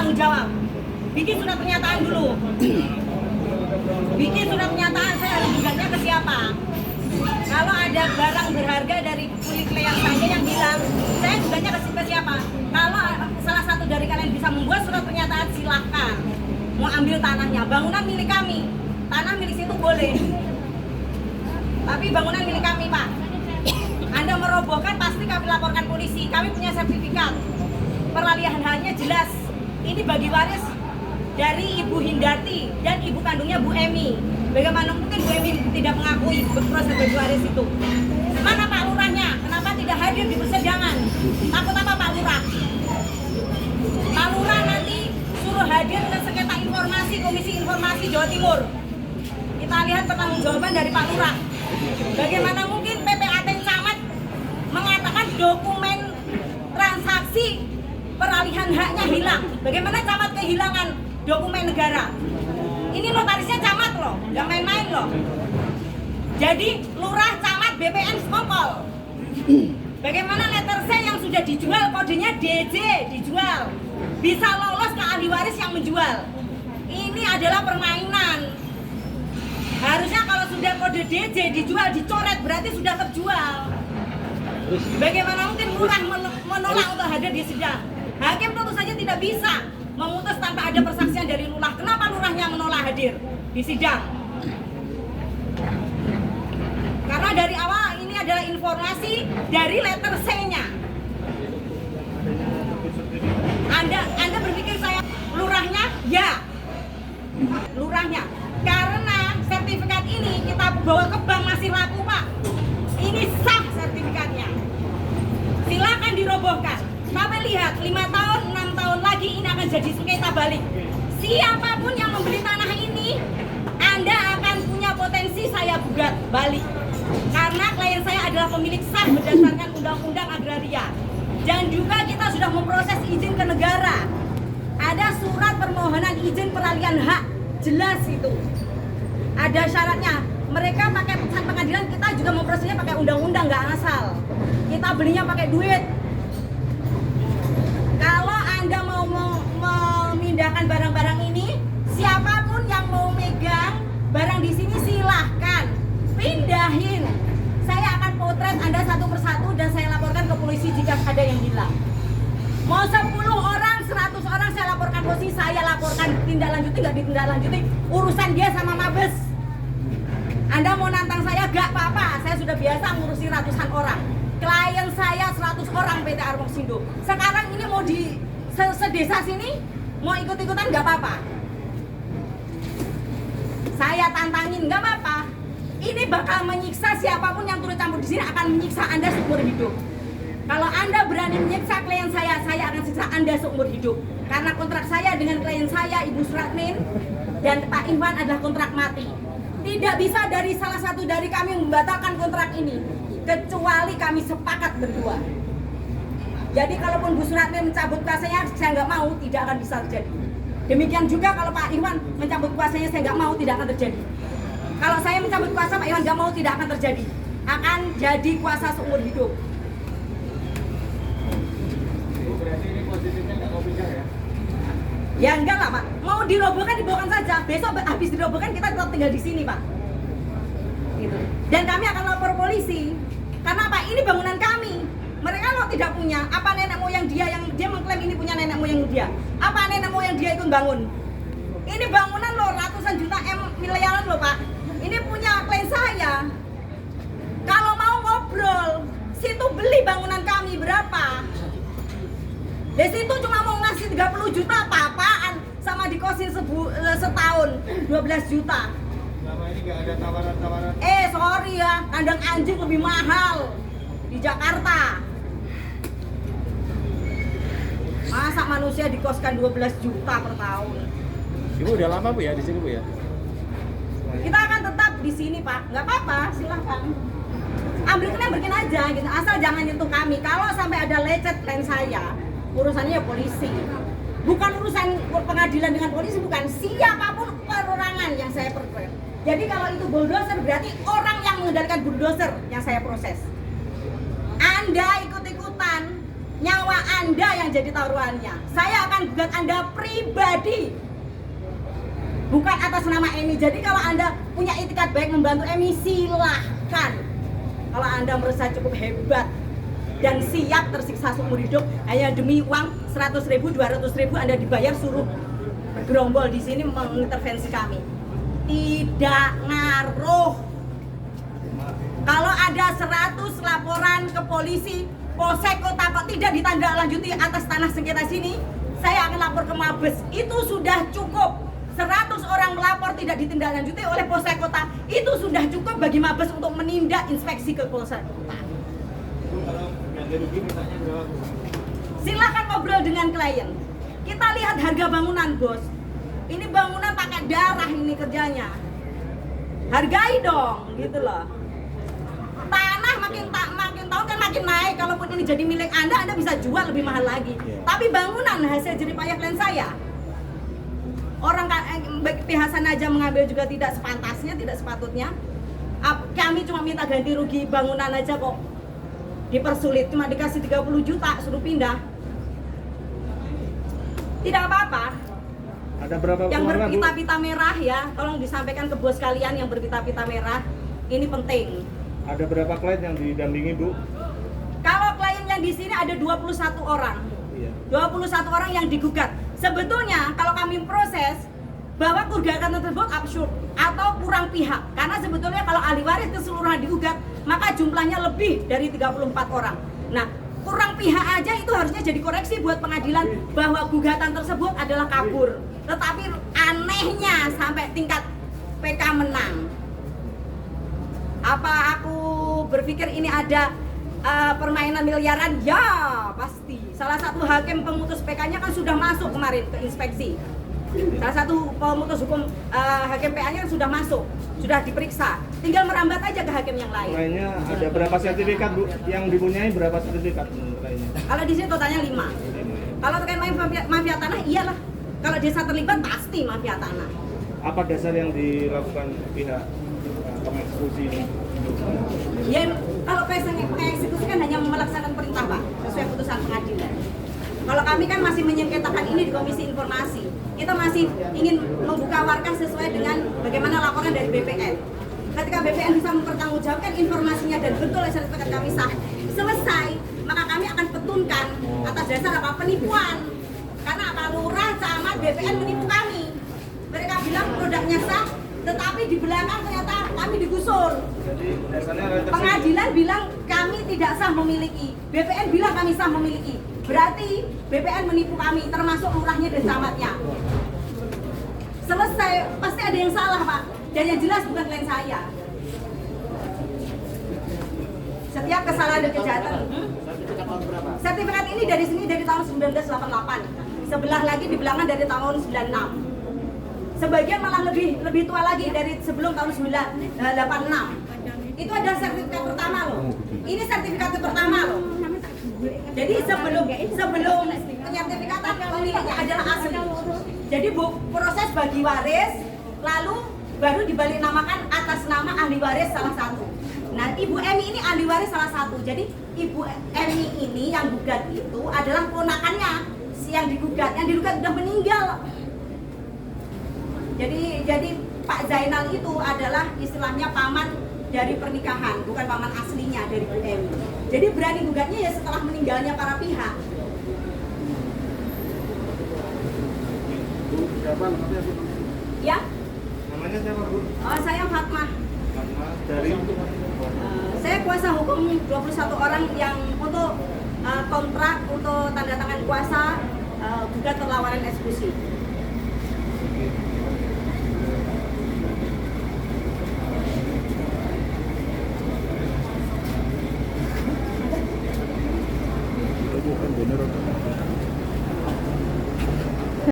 bertanggung jawab. Bikin surat pernyataan dulu. Bikin surat pernyataan, saya harus gugatnya ke siapa? Kalau ada barang berharga dari kulit klien saya yang hilang, saya gugatnya ke siapa? Kalau salah satu dari kalian bisa membuat surat pernyataan, silahkan. Mau ambil tanahnya, bangunan milik kami. Tanah milik situ boleh. Tapi bangunan milik kami, Pak. Anda merobohkan, pasti kami laporkan polisi. Kami punya sertifikat. Peralihan haknya jelas. Ini bagi waris dari Ibu Hindarti dan ibu kandungnya Bu Emi. Bagaimana mungkin Bu Emi tidak mengakui proses bagi waris itu? Mana Pak Lurahnya? Kenapa tidak hadir di persidangan? Takut apa Pak Lurah? Pak Lurah nanti suruh hadir ke sengketa informasi Komisi Informasi Jawa Timur. Kita lihat pertanggungjawaban dari Pak Lurah. Bagaimana mungkin PPAT Camat mengatakan dokumen transaksi peralihan haknya hilang? Bagaimana Camat kehilangan dokumen negara? Ini notarisnya Camat loh, nggak main-main loh. Jadi Lurah, Camat, BPN sekongkol. Bagaimana letter C yang sudah dijual, kodenya DJ dijual, bisa lolos ke ahli waris yang menjual? Ini adalah permainan. Harusnya kalau sudah kode DJ dijual, dicoret, berarti sudah terjual. Bagaimana mungkin Lurah menolak untuk hadir di sidang? Hakim tentu saja tidak bisa memutus tanpa ada persaksian dari Lurah. Kenapa Lurahnya menolak hadir di sidang? Karena dari awal ini adalah informasi dari letter C-nya. Anda berpikir saya Lurahnya? Ya, Lurahnya. Karena sertifikat ini kita bawa ke bank masih laku, Pak. Ini sah sertifikatnya. Silakan dirobohkan. Tapi lihat, 5 tahun, 6 tahun lagi ini akan jadi sengketa balik. Siapapun yang membeli tanah ini, Anda akan punya potensi saya gugat balik. Karena klien saya adalah pemilik sah berdasarkan undang-undang agraria. Dan juga kita sudah memproses izin ke negara. Ada surat permohonan izin peralihan hak, jelas itu. Ada syaratnya. Mereka pakai putusan pengadilan, kita juga memprosesnya pakai undang-undang, nggak asal. Kita belinya pakai duit. Kalau Anda mau memindahkan barang-barang ini, siapapun yang mau megang barang di sini silahkan pindahin. Saya akan potret Anda satu persatu dan saya laporkan ke polisi jika ada yang hilang. Mau 10 orang, 100 orang saya laporkan polisi, saya laporkan. Tindak lanjuti nggak ditindaklanjuti, urusan dia sama Mabes. Anda mau nantang saya, gak apa-apa. Saya sudah biasa ngurusi ratusan orang. Klien saya 100 orang PT Armoxindo. Sekarang ini mau di sedesa sini, mau ikut-ikutan gak apa-apa. Saya tantangin, gak apa-apa. Ini bakal menyiksa siapapun yang turut campur di sini, akan menyiksa Anda seumur hidup. Kalau Anda berani menyiksa klien saya akan siksa Anda seumur hidup. Karena kontrak saya dengan klien saya, Ibu Suratmin dan Pak Iwan adalah kontrak mati. Tidak bisa dari salah satu dari kami membatalkan kontrak ini, kecuali kami sepakat berdua. Jadi kalaupun Bu Suratmin mencabut kuasanya, saya nggak mau, tidak akan bisa terjadi. Demikian juga kalau Pak Iwan mencabut kuasanya, saya nggak mau, tidak akan terjadi. Kalau saya mencabut kuasa, Pak Iwan nggak mau, tidak akan terjadi. Akan jadi kuasa seumur hidup. Berarti ini posisinya nggak mau pindah ya? Ya enggak lah Pak, mau dirobohkan dibawakan saja. Besok habis dirobohkan kita tetap tinggal di sini Pak. Gitu. Dan kami akan lapor polisi. Karena apa? Ini bangunan kami. Mereka lo tidak punya. Apa nenek moyang dia yang dia mengklaim ini punya nenek moyang dia? Apa nenek moyang dia ikut bangun? Ini bangunan lo ratusan juta miliaran lo Pak. Ini punya klien saya. Kalau mau ngobrol, situ beli bangunan kami berapa? Di situ cuma mau ngasih 30 juta apa-apaan, sama dikosin setahun 12 juta. Selama ini nggak ada tawaran-tawaran. Sorry ya, kandang anjing lebih mahal di Jakarta. Masa manusia dikoskan 12 juta per tahun? Ibu udah lama Bu ya di sini Bu ya? Kita akan tetap di sini Pak, nggak apa-apa, silahkan. Ambilkan aja gitu, asal jangan nyentuh kami. Kalau sampai ada lecet klien saya, urusannya ya polisi. Bukan urusan pengadilan dengan polisi, bukan. Siapapun perorangan yang saya perkara. Jadi kalau itu bulldozer berarti orang yang mengendalikan bulldozer yang saya proses. Anda ikut-ikutan nyawa Anda yang jadi taruhannya. Saya akan gugat Anda pribadi, bukan atas nama Emi. Jadi kalau Anda punya itikat baik membantu Emi, silahkan. Kalau Anda merasa cukup hebat dan siap tersiksa seumur hidup hanya demi uang 100.000, 200.000 Anda dibayar suruh bergerombol di sini mengintervensi kami, tidak ngaruh. Kalau ada 100 laporan ke polisi, Polsek Kota kok tidak ditindaklanjuti atas tanah sengketa sini, saya akan lapor ke Mabes. Itu sudah cukup. 100 orang melapor tidak ditindaklanjuti oleh Polsek Kota, itu sudah cukup bagi Mabes untuk menindak inspeksi ke Polsek Kota. Silakan ngobrol dengan klien. Kita lihat harga bangunan, bos. Ini bangunan pakai darah ini kerjanya. Hargai dong, gitu loh. Tanah makin tahun kan makin naik. Kalaupun ini jadi milik Anda bisa jual lebih mahal lagi. Tapi bangunan hasil jerih payah klien saya. Orang pihak sana aja mengambil juga tidak sepantasnya, tidak sepatutnya. Kami cuma minta ganti rugi bangunan aja kok dipersulit, cuma dikasih 30 juta suruh pindah. Tidak apa-apa. Ada berapa yang keluarga, Bu? berpita-pita merah ya, tolong disampaikan ke bos kalian yang berpita-pita merah. Ini penting. Ada berapa klien yang didampingi, Bu? Kalau klien yang di sini ada 21 orang. Iya. 21 orang yang digugat. Sebetulnya kalau kami proses bahwa gugatan tersebut absurd atau kurang pihak, karena sebetulnya kalau ahli waris keseluruhan digugat maka jumlahnya lebih dari 34 orang. Nah, kurang pihak aja itu harusnya jadi koreksi buat pengadilan bahwa gugatan tersebut adalah kabur. Tetapi anehnya sampai tingkat PK menang. Apa aku berpikir ini ada permainan miliaran? Ya, pasti. Salah satu hakim pemutus PK-nya kan sudah masuk kemarin ke inspeksi. Salah satu pemutus hukum hakim PA-nya kan sudah masuk, sudah diperiksa. Tinggal merambat aja ke hakim yang lain. Lainnya ada berapa sertifikat, Bu? Yang dipunyai berapa sertifikat lainnya? Kalau di sini totalnya 5. Kalau terkait mafia tanah, iyalah. Kalau desa terlibat pasti mafia tanah. Apa dasar yang dilakukan pihak pengeksekusi ini? Ya, kalau pengeksekusi kan hanya melaksanakan perintah, Pak, sesuai putusan pengadilan. Kalau kami kan masih menyengketakan ini di Komisi Informasi. Kita masih ingin membuka warkah sesuai dengan bagaimana laporan dari BPN. Ketika BPN bisa mempertanggungjawabkan informasinya dan betul sertifikat kami sah, selesai, maka kami akan petunkan atas dasar apa? Penipuan. Karena apa? Lurah, camat, BPN menipu kami. Mereka bilang produknya sah, tetapi di belakang ternyata kami digusur. Jadi dasarnya Pengadilan bilang kami tidak sah memiliki, BPN bilang kami sah memiliki. Berarti BPN menipu kami, termasuk lurahnya dan camatnya. Selesai, pasti ada yang salah, Pak. Dan yang jelas bukan klien saya. Setiap kesalahan dan kejahatan. Sertifikat ini dari sini dari tahun 1988. Sebelah lagi di belakang dari tahun 96. Sebagian malah lebih tua lagi dari sebelum tahun 1986. Itu ada sertifikat pertama loh. Ini sertifikat pertama loh. Jadi sebelum penyertifikatan pemiliknya adalah asli. Jadi proses bagi waris lalu baru dibalik namakan atas nama ahli waris salah satu. Nah, Ibu Emi ini ahli waris salah satu. Jadi Ibu Emi ini yang gugat itu adalah ponakannya yang digugat. Yang digugat sudah meninggal. Jadi Pak Zainal itu adalah istilahnya paman dari pernikahan, bukan paman aslinya dari Bu Emi. Jadi berani gugatnya ya setelah meninggalnya para pihak. Bu, siapa namanya, Bu? Ya? Namanya siapa, Bu? Oh, saya Fatmah. Fatmah dari Saya kuasa hukum 21 orang yang untuk kontrak untuk tanda tangan kuasa gugat perlawanan eksekusi.